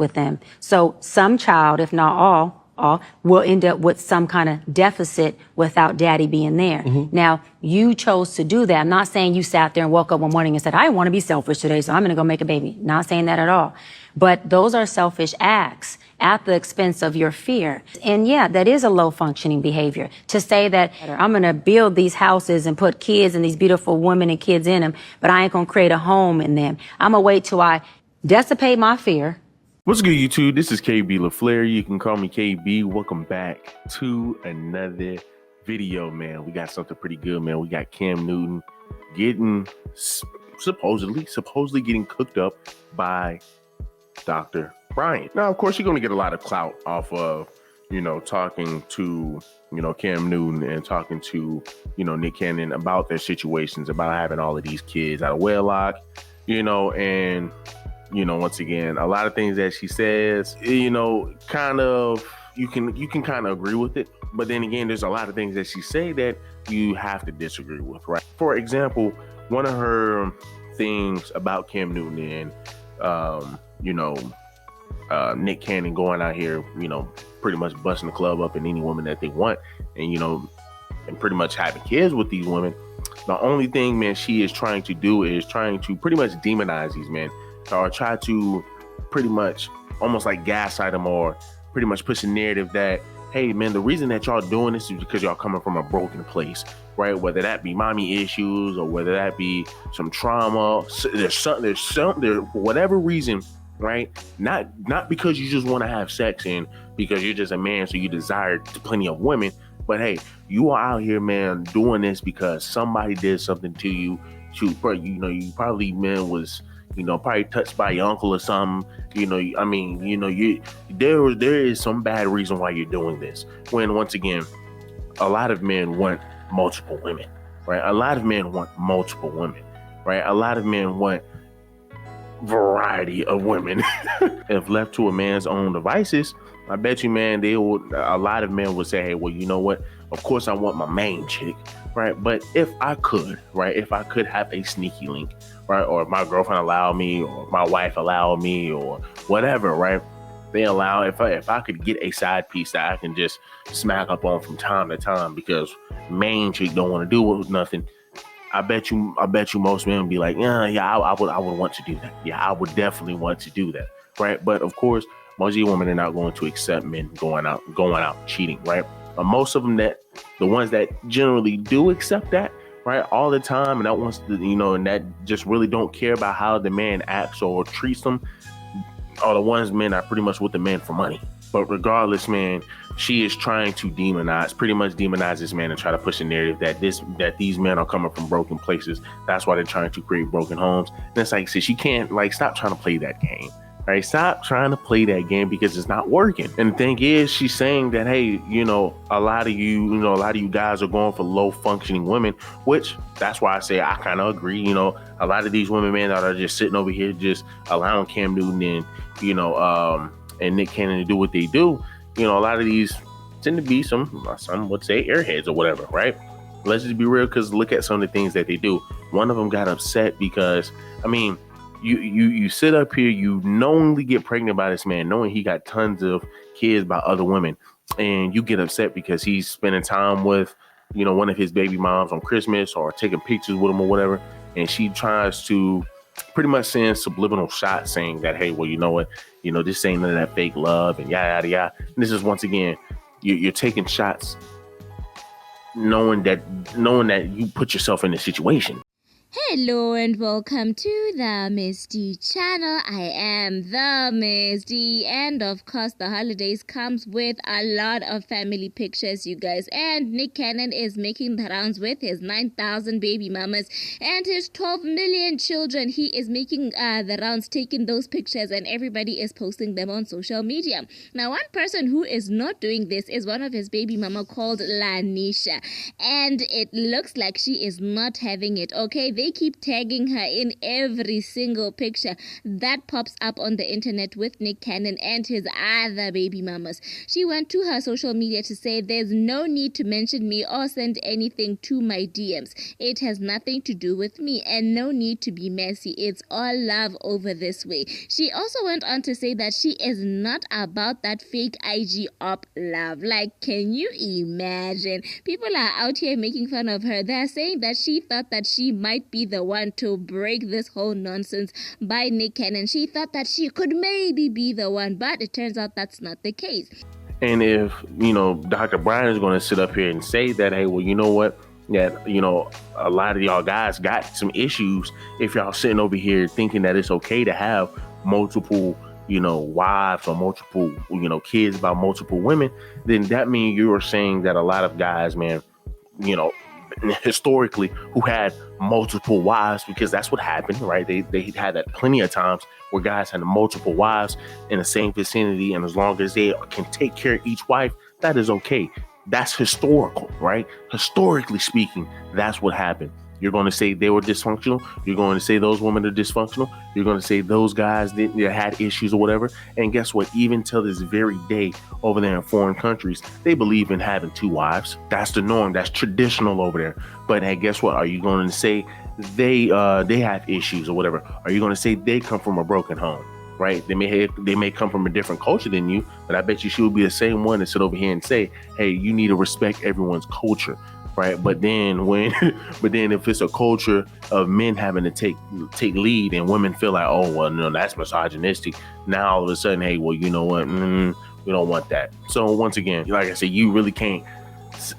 with them. So some child, if not all will end up with some kind of deficit without daddy being there. Now, you chose to do that. I'm not saying you sat there and woke up one morning and said, I want to be selfish today, so I'm going to go make a baby. Not saying that at all. But those are selfish acts at the expense of your fear. And yeah, that is a low functioning behavior to say that I'm going to build these houses and put kids and these beautiful women and kids in them, but I ain't going to create a home in them. I'm going to wait till I dissipate my fear. What's good, YouTube? This is KB LaFleur. You can call me KB. Welcome back to another video, man. We got something pretty good, man. We got Cam Newton getting supposedly getting cooked up by Dr. Bryant. Now, of course, you're going to get a lot of clout off of, talking to, Cam Newton and talking to, Nick Cannon about their situations, about having all of these kids out of wedlock, and once again, a lot of things that she says, kind of, you can kind of agree with it. But then again, there's a lot of things that she say that you have to disagree with, right? For example, one of her things about Cam Newton and, Nick Cannon going out here, pretty much busting the club up in any woman that they want and, and pretty much having kids with these women. The only thing, man, she is trying to do is trying to pretty much demonize these men, or try to pretty much almost like gaslight them, or pretty much push a narrative that, hey, man, the reason that y'all doing this is because y'all coming from a broken place, right? Whether that be mommy issues or whether that be some trauma, there's whatever reason, right? Not because you just want to have sex and because you're just a man, so you desire plenty of women, but hey, you are out here, man, doing this because somebody did something to you. You probably, man, was probably touched by your uncle or something. There is some bad reason why you're doing this. When once again, a lot of men want multiple women, right? A lot of men want multiple women, right? A lot of men want variety of women. If left to a man's own devices, I bet you, man, a lot of men would say, hey, well, you know what? Of course I want my main chick, right? But if I could have a sneaky link, right? Or if my girlfriend allowed me, or my wife allowed me, or whatever, right? They allow, if I could get a side piece that I can just smack up on from time to time because main chick don't want to do with nothing, I bet you most men would be like, I would want to do that. Yeah, I would definitely want to do that, right? But of course, most of you women are not going to accept men going out cheating, right? But most of them, the ones that generally do accept that, right, all the time, and that wants to, and that just really don't care about how the man acts or treats them, are the ones, men, are pretty much with the man for money. But regardless, man, she is trying to pretty much demonize this man and try to push a narrative that these men are coming from broken places. That's why they're trying to create broken homes. And it's like, see, she can't, stop trying to play that game. Right? Stop trying to play that game because it's not working. And the thing is, she's saying that, hey, a lot of you guys are going for low functioning women, which that's why I say I kind of agree. A lot of these women, man, that are just sitting over here, just allowing Cam Newton and, and Nick Cannon to do what they do. A lot of these tend to be some would say airheads or whatever, right? Let's just be real, because look at some of the things that they do. One of them got upset because, you sit up here, you knowingly get pregnant by this man, knowing he got tons of kids by other women, and you get upset because he's spending time with, one of his baby moms on Christmas or taking pictures with him or whatever, and she tries to pretty much send subliminal shots saying that, hey, well, you know what, this ain't none of that fake love and yada yada yada. And this is, once again, you're taking shots knowing that you put yourself in a situation. Hello and welcome to the Miss D channel. I am the Miss D, and of course the holidays comes with a lot of family pictures, you guys. And Nick Cannon is making the rounds with his 9,000 baby mamas and his 12 million children. He is making the rounds, taking those pictures, and everybody is posting them on social media. Now, one person who is not doing this is one of his baby mama called Lanisha, and it looks like she is not having it. Okay, they keep tagging her in every single picture that pops up on the internet with Nick Cannon and his other baby mamas. She went to her social media to say there's no need to mention me or send anything to my DMs. It has nothing to do with me and no need to be messy. It's all love over this way. She also went on to say that she is not about that fake IG op love. Like, can you imagine? People are out here making fun of her. They're saying that she thought that she might be the one to break this whole nonsense by Nick Cannon. She thought that she could maybe be the one, but it turns out that's not the case. And if, Dr. Brian is going to sit up here and say that, hey, well, you know what? That, a lot of y'all guys got some issues. If y'all sitting over here thinking that it's okay to have multiple, wives or multiple, kids by multiple women, then that means you are saying that a lot of guys, man, historically who had multiple wives, because that's what happened, right? They had that plenty of times where guys had multiple wives in the same vicinity. And as long as they can take care of each wife, that is okay. That's historical, right? Historically speaking, that's what happened. You're going to say they were dysfunctional. You're going to say those women are dysfunctional. You're going to say those guys had issues or whatever. And guess what? Even till this very day over there in foreign countries, they believe in having two wives. That's the norm. That's traditional over there. But hey, guess what? Are you going to say they have issues or whatever? Are you going to say they come from a broken home? Right? They may come from a different culture than you, but I bet you she would be the same one to sit over here and say, hey, you need to respect everyone's culture. Right. But then if it's a culture of men having to take lead and women feel like, oh, well, no, that's misogynistic. Now, all of a sudden, hey, well, you know what? We don't want that. So once again, like I said, you really can't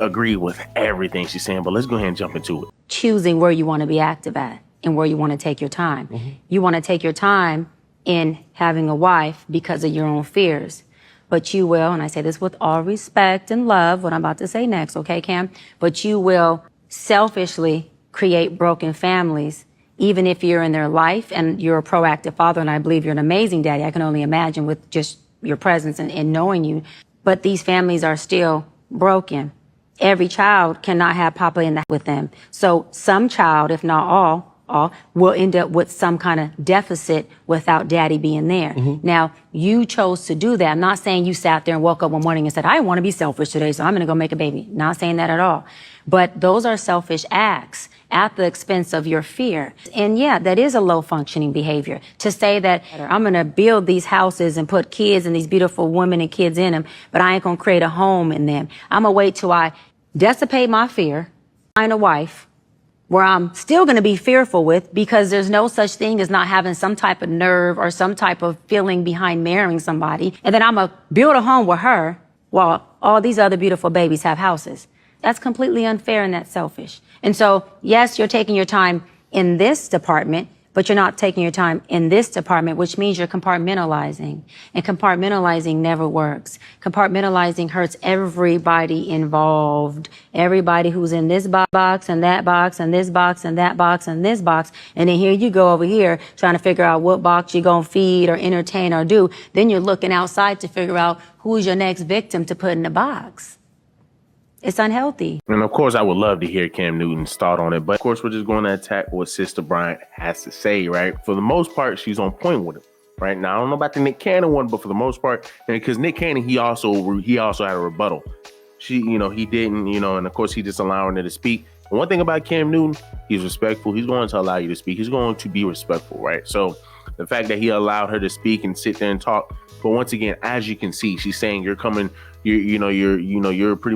agree with everything she's saying. But let's go ahead and jump into it. Choosing where you want to be active at and where you want to take your time. Mm-hmm. You want to take your time in having a wife because of your own fears. But you will, and I say this with all respect and love, what I'm about to say next, okay, Cam? But you will selfishly create broken families, even if you're in their life and you're a proactive father, and I believe you're an amazing daddy. I can only imagine with just your presence and knowing you. But these families are still broken. Every child cannot have Papa in the with them. So some child, if not all, will end up with some kind of deficit without daddy being there. Mm-hmm. Now, you chose to do that. I'm not saying you sat there and woke up one morning and said, I want to be selfish today, so I'm going to go make a baby. Not saying that at all. But those are selfish acts at the expense of your fear. And yeah, that is a low functioning behavior to say that I'm going to build these houses and put kids and these beautiful women and kids in them, but I ain't going to create a home in them. I'm going to wait till I dissipate my fear, find a wife, where I'm still going to be fearful with, because there's no such thing as not having some type of nerve or some type of feeling behind marrying somebody. And then I'm going to build a home with her while all these other beautiful babies have houses. That's completely unfair and that's selfish. And so, yes, you're taking your time in this department, but you're not taking your time in this department, which means you're compartmentalizing. And compartmentalizing never works. Compartmentalizing hurts everybody involved. Everybody who's in this box and that box and this box and that box and this box. And then here you go over here trying to figure out what box you're going to feed or entertain or do. Then you're looking outside to figure out who's your next victim to put in the box. It's unhealthy. And of course, I would love to hear Cam Newton's thought on it. But of course, we're just going to attack what Sister Bryant has to say, right? For the most part, she's on point with it, right? Now, I don't know about the Nick Cannon one, but for the most part, because Nick Cannon, he also had a rebuttal. He didn't, and of course, he just allowing her to speak. And one thing about Cam Newton, he's respectful. He's going to allow you to speak. He's going to be respectful, right? So the fact that he allowed her to speak and sit there and talk. But once again, as you can see, she's saying you're pretty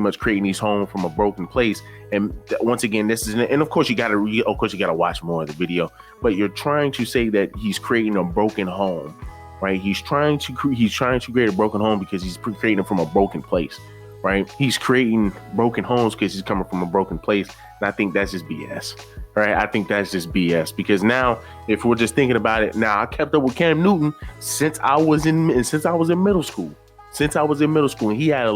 much creating these homes from a broken place. And once again, this is, and of course you got to watch more of the video, but you're trying to say that he's creating a broken home, right? He's trying to create a broken home because he's creating it from a broken place, right? He's creating broken homes because he's coming from a broken place. And I think that's just BS, right? I think that's just BS, because now if we're just thinking about it, now I kept up with Cam Newton since I was in middle school. And he had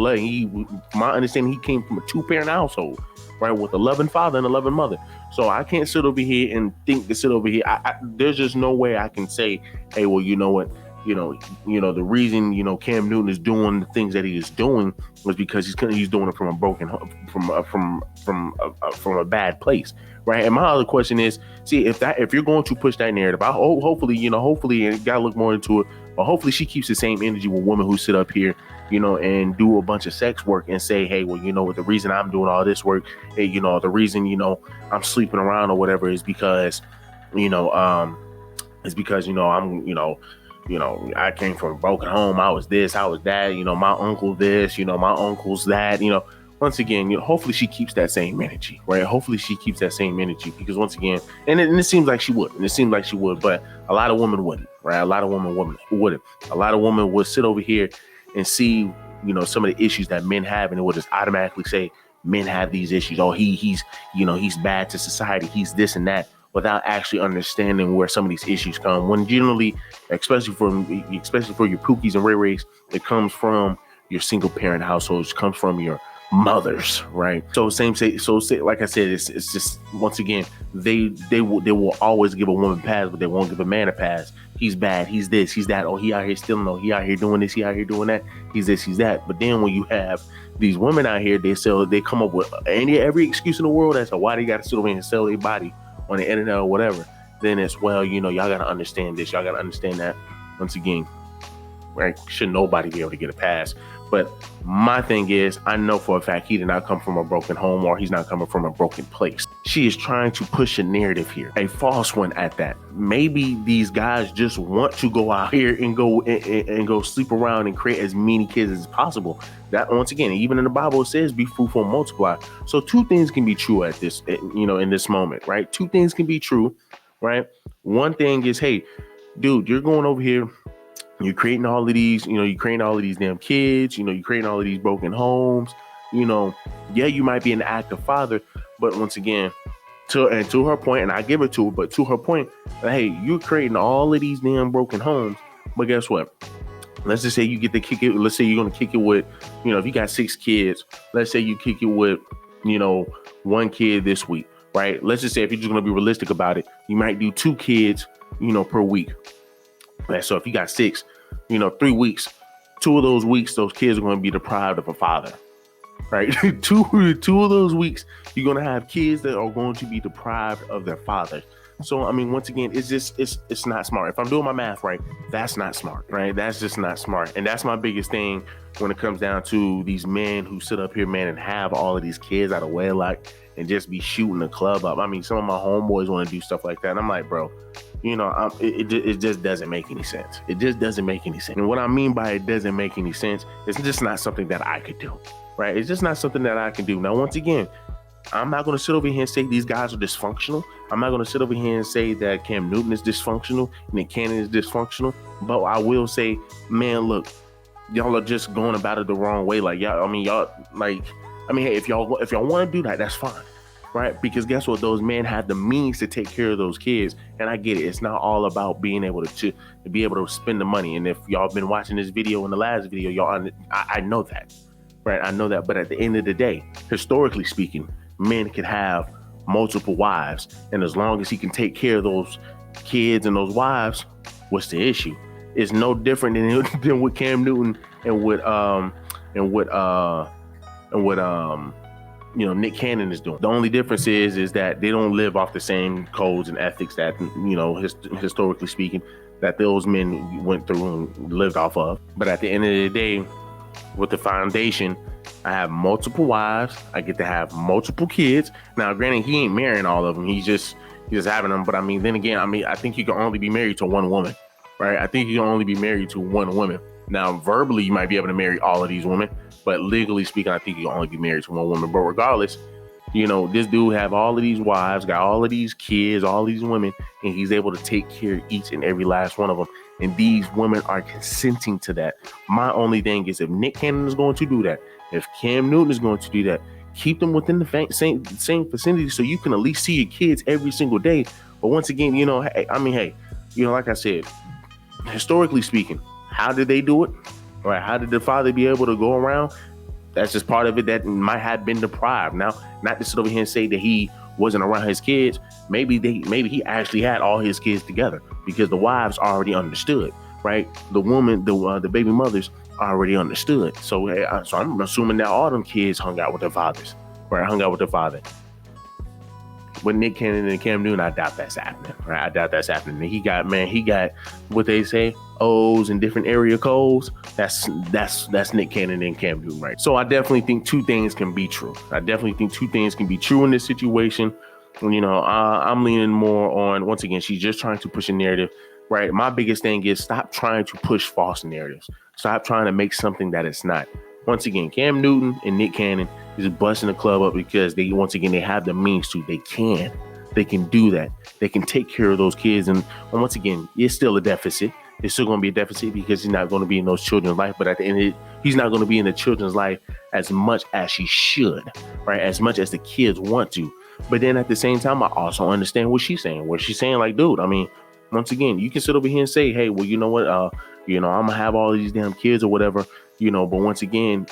my understanding, he came from a 2-parent household, right, with a loving father and a loving mother. So I can't sit over here and think to sit over here. There's just no way I can say, hey, well, you know what? the reason, Cam Newton is doing the things that he is doing was because he's doing it from a broken from a bad place, right? And my other question is, see, if you're going to push that narrative, hopefully, and you gotta look more into it, but hopefully she keeps the same energy with women who sit up here, and do a bunch of sex work and say, hey, well, the reason I'm doing all this work, hey, the reason, I'm sleeping around or whatever is because, I'm, I came from a broken home. I was this, I was that, my uncle this, my uncle's that, once again, hopefully she keeps that same energy, right? Hopefully she keeps that same energy because once again, and it seems like she would, but a lot of women wouldn't, right? A lot of women wouldn't. A lot of women would sit over here and see, some of the issues that men have, and it would just automatically say men have these issues. Oh, he's bad to society. He's this and that, without actually understanding where some of these issues come. When generally, especially for your Pookies and Ray Rays, it comes from your single parent households, comes from your mothers, right? So like I said, it's just, once again, they will always give a woman a pass, but they won't give a man a pass. He's bad, he's this, he's that, oh, he out here stealing, oh, he out here doing this, he out here doing that, he's this, he's that. But then when you have these women out here, they come up with every excuse in the world as to why they got to sit over and sell their body on the internet or whatever. Then it's, well, y'all got to understand this, y'all got to understand that. Once again, right? Should nobody be able to get a pass? But my thing is, I know for a fact he did not come from a broken home, or he's not coming from a broken place. She is trying to push a narrative here, a false one at that. Maybe these guys just want to go out here and go sleep around and create as many kids as possible. That, once again, even in the Bible, it says be fruitful and multiply. So two things can be true at this, in this moment, right? Two things can be true, right? One thing is, hey, dude, you're going over here, you're creating all of these, you're creating all of these damn kids, you're creating all of these broken homes, yeah, you might be an active father, but once again, to her point, and I give it to her, but to her point, hey, you're creating all of these damn broken homes, but guess what? Let's just say you get to kick it. Let's say you're going to kick it with, if you got 6 kids, let's say you kick it with, 1 kid this week, right? Let's just say, if you're just going to be realistic about it, you might do 2 kids, per week. Right? So if you got 6, 3 weeks, 2 of those weeks, those kids are going to be deprived of a father, right? two of those weeks, you're going to have kids that are going to be deprived of their father. So, I mean, once again, it's not smart. If I'm doing my math right, that's not smart, right? That's just not smart. And that's my biggest thing when it comes down to these men who sit up here, man, and have all of these kids out of wedlock and just be shooting the club up. I mean, some of my homeboys want to do stuff like that. And I'm like, bro, it just doesn't make any sense. It just doesn't make any sense. And what I mean by it doesn't make any sense, it's just not something that I could do, right? It's just not something that I can do. Now, once again, I'm not going to sit over here and say these guys are dysfunctional. I'm not going to sit over here and say that Cam Newton is dysfunctional and that Cannon is dysfunctional. But I will say, man, look, y'all are just going about it the wrong way. Like, hey, if y'all want to do that, that's fine. Right? Because guess what? Those men have the means to take care of those kids. And I get it. It's not all about being able to be able to spend the money. And if y'all been watching this video in the last video, I know that. Right? I know that. But at the end of the day, historically speaking, men can have multiple wives. And as long as he can take care of those kids and those wives, what's the issue? It's no different than what Cam Newton and what Nick Cannon is doing. The only difference is that they don't live off the same codes and ethics that, historically speaking, that those men went through and lived off of. But at the end of the day, with the foundation, I have multiple wives. I get to have multiple kids. Now, granted, he ain't marrying all of them. He's just having them. But I mean, then again, I think you can only be married to one woman, right? I think you can only be married to one woman. Now, verbally, you might be able to marry all of these women, but legally speaking, I think you can only be married to one woman. But regardless, this dude have all of these wives, got all of these kids, all these women, and he's able to take care of each and every last one of them. And these women are consenting to that. My only thing is, if Nick Cannon is going to do that, if Cam Newton is going to do that, keep them within the same vicinity so you can at least see your kids every single day. But once again, like I said, historically speaking, how did they do it? Right? How did the father be able to go around? That's just part of it that might have been deprived. Now, not to sit over here and say that he wasn't around his kids. Maybe he actually had all his kids together because the wives already understood. right? The woman, the baby mothers already understood. So I'm assuming that all them kids hung out with their fathers, right? Hung out with their father. With Nick Cannon and Cam Newton, I doubt that's happening. Right? I doubt that's happening. He got what they say, O's and different area codes. That's Nick Cannon and Cam Newton, right? So I definitely think two things can be true. I definitely think two things can be true in this situation. You know, I'm leaning more on, once again, she's just trying to push a narrative, right? My biggest thing is stop trying to push false narratives. Stop trying to make something that it's not. Once again, Cam Newton and Nick Cannon is busting the club up because they have the means to. They can do that. They can take care of those kids. And once again, it's still a deficit. It's still going to be a deficit because he's not going to be in those children's life. But at the end of it, he's not going to be in the children's life as much as he should, right? As much as the kids want to. But then at the same time, I also understand what she's saying. Where she's saying, like, dude, I mean, once again, you can sit over here and say, hey, well, you know what? I'm going to have all these damn kids or whatever, but once again,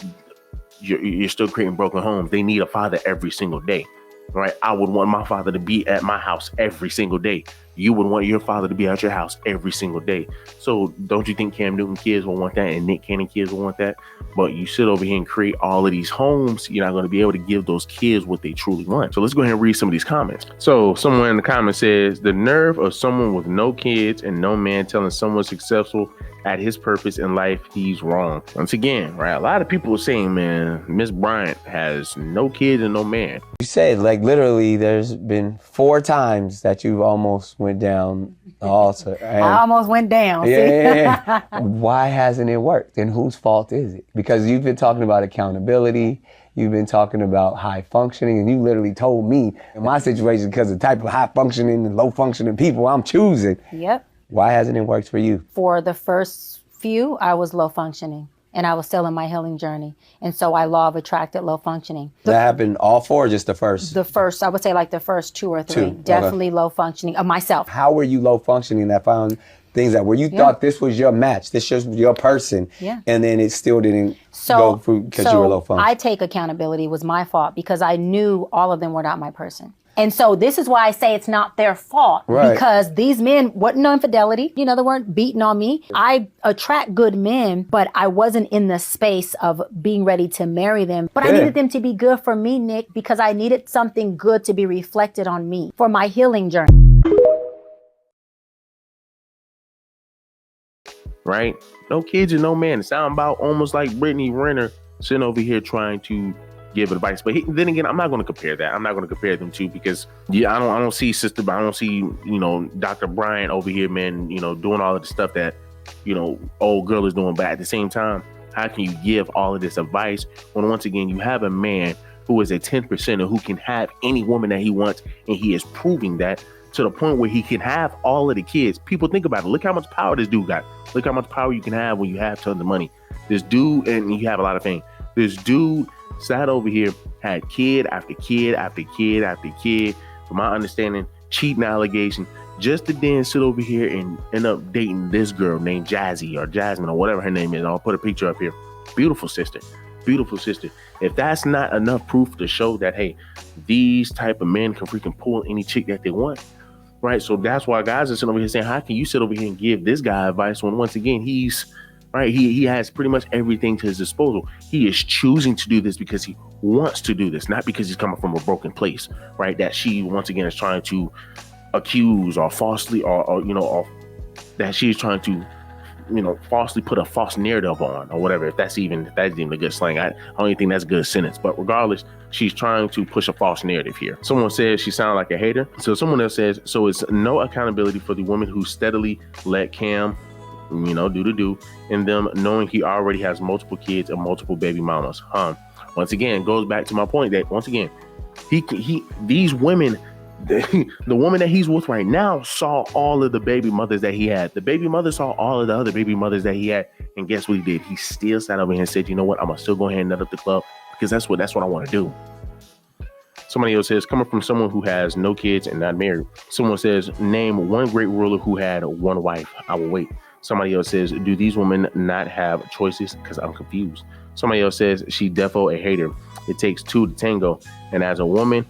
you're still creating broken homes. They need a father every single day, right? I would want my father to be at my house every single day. You would want your father to be at your house every single day. So don't you think Cam Newton kids will want that and Nick Cannon kids will want that? But you sit over here and create all of these homes, you're not going to be able to give those kids what they truly want. So let's go ahead and read some of these comments. So someone in the comments says, the nerve of someone with no kids and no man telling someone successful at his purpose in life, he's wrong. Once again, right? A lot of people are saying, man, Miss Bryant has no kids and no man. You said, like, literally, there's been 4 times that you almost went down the altar. I almost went down. Yeah. Why hasn't it worked? And whose fault is it? Because you've been talking about accountability. You've been talking about high functioning, and you literally told me in my situation, because of the type of high functioning and low functioning people I'm choosing. Yep. Why hasn't it worked for you? For the first few, I was low functioning and I was still in my healing journey. And so I law of attracted low functioning. That happened all 4 or just the first? The first, I would say like the first 2 or 3. Definitely low functioning of myself. How were you low functioning that found things that where you thought this was your match, this was your person, and then it still didn't go through because you were low functioning? I take accountability. It was my fault because I knew all of them were not my person. And so this is why I say it's not their fault, because these men wasn't no infidelity. They weren't beating on me. I attract good men, but I wasn't in the space of being ready to marry them. But I needed them to be good for me, Nick, because I needed something good to be reflected on me for my healing journey. Right? No kids and no man. It sounds about almost like Brittany Renner sitting over here trying to give advice. But then again, I'm not going to compare that. I'm not going to compare them two because I don't see Dr. Bryant over here, man, doing all of the stuff that, old girl is doing. But at the same time, how can you give all of this advice when once again, you have a man who is a 10% who can have any woman that he wants. And he is proving that to the point where he can have all of the kids. People think about it. Look how much power this dude got. Look how much power you can have when you have tons of money. This dude, and you have a lot of fame. This dude sat over here, had kid after kid after kid after kid, from my understanding, cheating allegation, just to then sit over here and end up dating this girl named Jazzy or Jasmine or whatever her name is. I'll put a picture up here. Beautiful sister. Beautiful sister. If that's not enough proof to show that, hey, these type of men can freaking pull any chick that they want, right? So that's why guys are sitting over here saying, how can you sit over here and give this guy advice when once again, he's right. He has pretty much everything to his disposal. He is choosing to do this because he wants to do this, not because he's coming from a broken place, right? That she once again is trying to accuse or falsely, or that she's trying to, falsely put a false narrative on or whatever. If that's even a good slang, I don't even think that's a good sentence. But regardless, she's trying to push a false narrative here. Someone says she sounded like a hater. So someone else says, so it's no accountability for the woman who steadily let Cam do and them knowing he already has multiple kids and multiple baby mamas. Once again, goes back to my point that once again, these women, the woman that he's with right now saw all of the baby mothers that he had. The baby mother saw all of the other baby mothers that he had. And guess what he did? He still sat over here and said, you know what? I'm gonna still go ahead and nut up the club because that's what I want to do. Somebody else says, coming from someone who has no kids and not married. Someone says, name one great ruler who had one wife. I will wait. Somebody else says, do these women not have choices? Because I'm confused. Somebody else says, she defo a hater. It takes 2 to tango. And as a woman,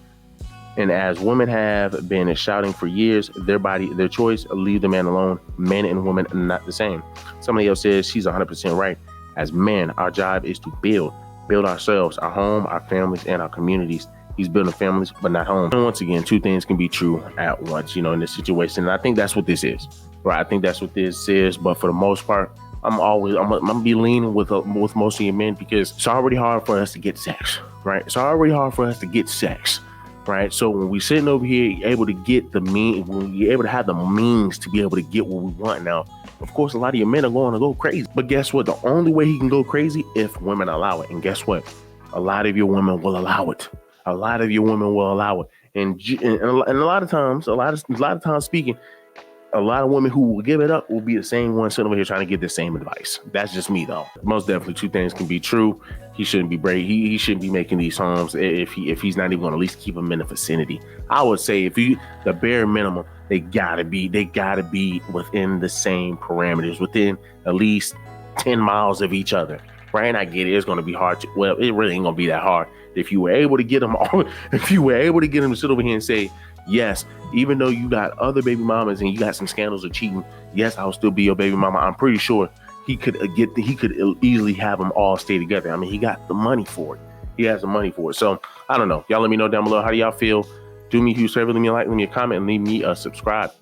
And as women have been shouting for years, their body, their choice, leave the man alone. Men and women are not the same. Somebody else says she's 100% right. As men, our job is to build ourselves, our home, our families, and our communities. He's building families, but not home. And once again, two things can be true at once, you know, in this situation. And I think that's what this is, right? I think that's what this is. But for the most part, I'm gonna be leaning with most of your men, because it's already hard for us to get sex, right? It's already hard for us to get sex, right? So when we sitting over here, able to get when you're able to have the means to be able to get what we want now, of course, a lot of your men are going to go crazy. But guess what? The only way he can go crazy if women allow it. And guess what? A lot of your women will allow it. A lot of your women will allow it. And a lot of times, speaking, a lot of women who will give it up will be the same ones sitting over here trying to get the same advice. That's just me, though. Most definitely, two things can be true. He shouldn't be brave. He shouldn't be making these homes if he's not even going to at least keep them in the vicinity. I would say the bare minimum, they gotta be within the same parameters, within at least 10 miles of each other. Right? And I get it. It's going to be hard. Well, it really ain't going to be that hard. If you were able to get him to sit over here and say, yes, even though you got other baby mamas and you got some scandals of cheating, yes, I'll still be your baby mama. I'm pretty sure he could easily have them all stay together. I mean, he got the money for it. He has the money for it. So I don't know. Y'all let me know down below. How do y'all feel? Do me a huge favor. Leave me a like, leave me a comment, and leave me a subscribe.